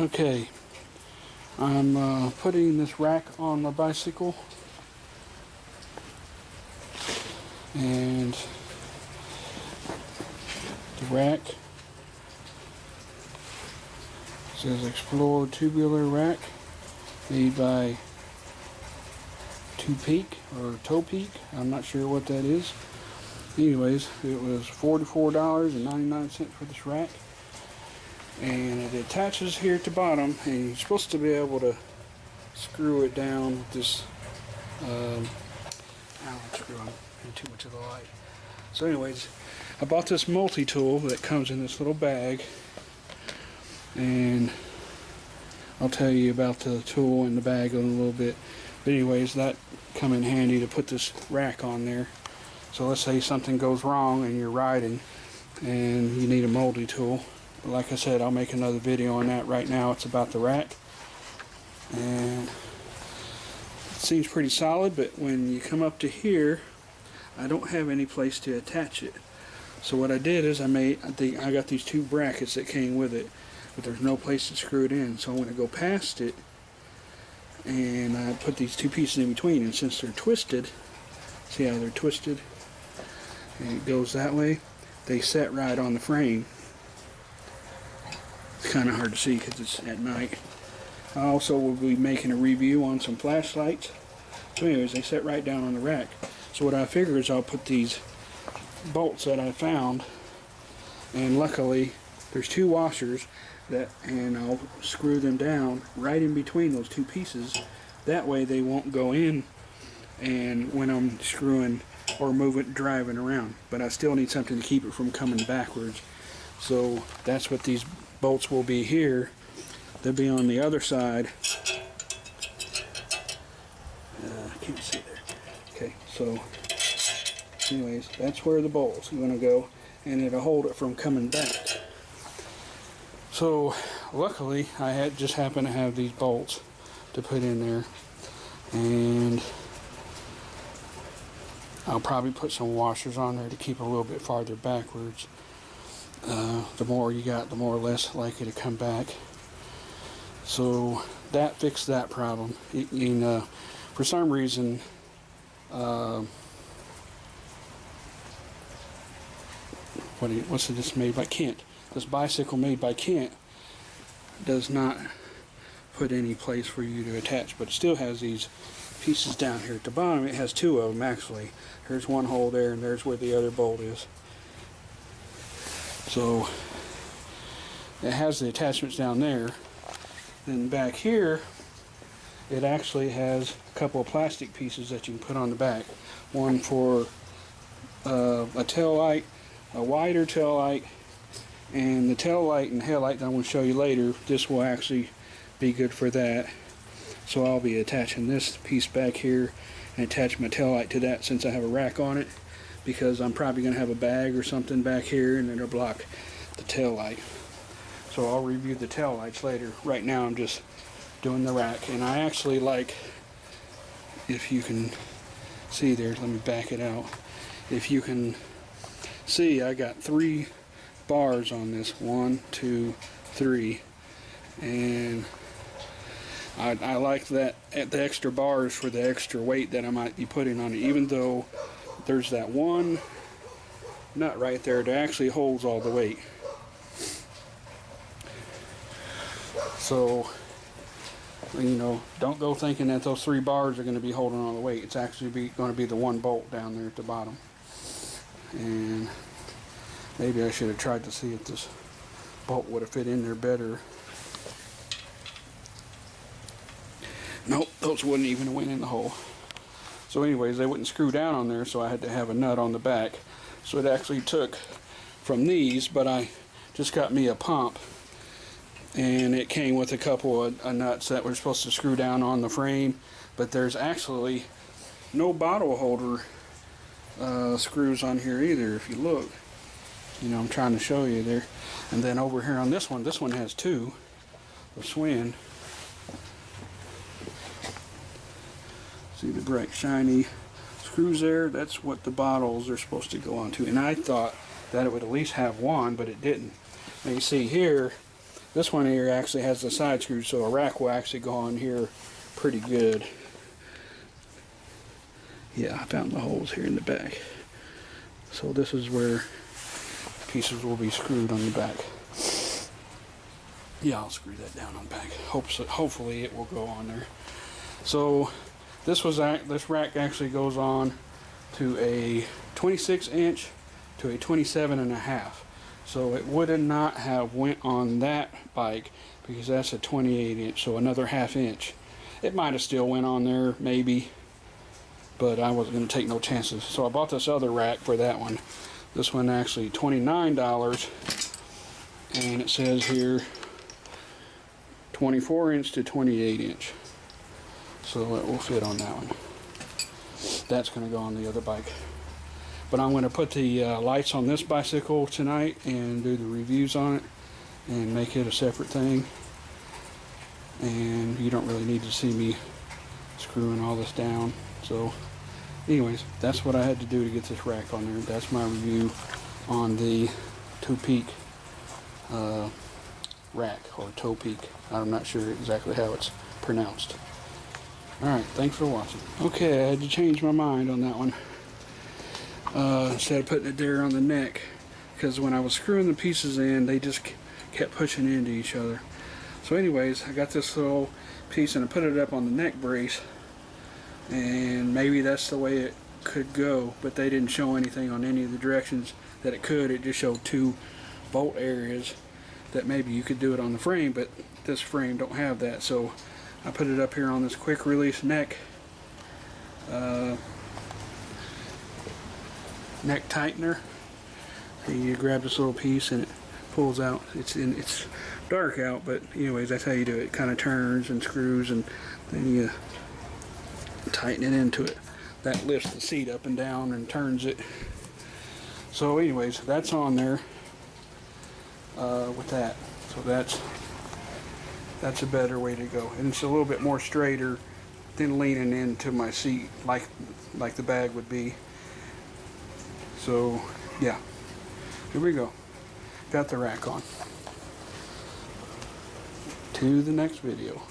Okay, I'm putting this rack on the bicycle, and the rack says Explore Tubular Rack, made by TOPEAK or TOPEAK. I'm not sure what that is. Anyways, it was $44.99 for this rack, and it attaches here at the bottom, and you're supposed to be able to screw it down with this Allen screw. I'm in too much of the light. So anyways, I bought this multi-tool that comes in this little bag, and I'll tell you about the tool in the bag in a little bit. But anyways, that come in handy to put this rack on there. So let's say something goes wrong and you're riding and you need a multi-tool. Like I said, I'll make another video on that. Right now it's about the rack, and it seems pretty solid, but when you come up to here, I don't have any place to attach it. So what I did is I got these two brackets that came with it, but there's no place to screw it in. So I'm going to go past it, and I put these two pieces in between, and since they're twisted, see how they're twisted, and it goes that way, they set right on the frame. It's kind of hard to see because it's at night. I also will be making a review on some flashlights. So anyways, they set right down on the rack. So what I figure is I'll put these bolts that I found, and luckily there's two washers, and I'll screw them down right in between those two pieces. That way they won't go in and when I'm screwing or driving around. But I still need something to keep it from coming backwards. So that's what these bolts will be here. They'll be on the other side. I can't see there. Okay, so anyways, that's where the bolts are going to go, and it'll hold it from coming back. So luckily I just happened to have these bolts to put in there, and I'll probably put some washers on there to keep it a little bit farther backwards. The more you got, the more or less likely to come back. So that fixed that problem. For some reason, what's this made by Kent? This bicycle made by Kent does not put any place for you to attach, but it still has these pieces down here at the bottom. It has two of them actually. There's one hole there, and there's where the other bolt is. So it has the attachments down there. Then back here, it actually has a couple of plastic pieces that you can put on the back. One for a tail light, a wider tail light, and the tail light and head light that I'm going to show you later, this will actually be good for that. So I'll be attaching this piece back here and attach my tail light to that, since I have a rack on it, because I'm probably going to have a bag or something back here and it'll block the tail light. So I'll review the tail lights later. Right now I'm just doing the rack, and I actually like, if you can see there, let me back it out. If you can see, I got 3 bars on this, 1, 2, 3, and I like that, the extra bars for the extra weight that I might be putting on it, even though there's that one nut right there that actually holds all the weight. So, don't go thinking that those 3 bars are going to be holding all the weight. It's actually going to be the one bolt down there at the bottom. And maybe I should have tried to see if this bolt would have fit in there better. Nope, those wouldn't even went in the hole. So anyways, they wouldn't screw down on there, so I had to have a nut on the back. So it actually took from these, but I just got me a pump, and it came with a couple of nuts that were supposed to screw down on the frame, but there's actually no bottle holder screws on here either. If you look, I'm trying to show you there. And then over here on this one has 2, the Swin. See the bright shiny screws there? That's what the bottles are supposed to go onto. And I thought that it would at least have one, but it didn't. Now you see here, This one here actually has the side screws, so a rack will actually go on here pretty good. Yeah, I found the holes here in the back. So this is where pieces will be screwed on the back. Yeah, I'll screw that down on the back. Hopefully it will go on there. So this rack actually goes on to a 26-inch to a 27.5. So it would not have went on that bike because that's a 28-inch, so another ½ inch. It might have still went on there, maybe, but I wasn't going to take no chances. So I bought this other rack for that one. This one actually $29, and it says here 24-inch to 28-inch. So it will fit on that one. That's going to go on the other bike. But I'm going to put the lights on this bicycle tonight and do the reviews on it and make it a separate thing. And you don't really need to see me screwing all this down. So anyways, that's what I had to do to get this rack on there. That's my review on the TOPEAK rack, or TOPEAK. I'm not sure exactly how it's pronounced. Alright, thanks for watching. Okay, I had to change my mind on that one. Instead of putting it there on the neck, because when I was screwing the pieces in, they just kept pushing into each other. So anyways, I got this little piece and I put it up on the neck brace, and maybe that's the way it could go, but they didn't show anything on any of the directions that it could. It just showed 2 bolt areas that maybe you could do it on the frame, but this frame don't have that. So I put it up here on this quick release neck neck tightener. You grab this little piece and it pulls out. It's dark out, but anyways, that's how you do it. It kind of turns and screws, and then you tighten it into it. That lifts the seat up and down and turns it. So anyways, that's on there with that. So that's a better way to go, and it's a little bit more straighter than leaning into my seat like the bag would be. So yeah, here we go. Got the rack on. To the next video.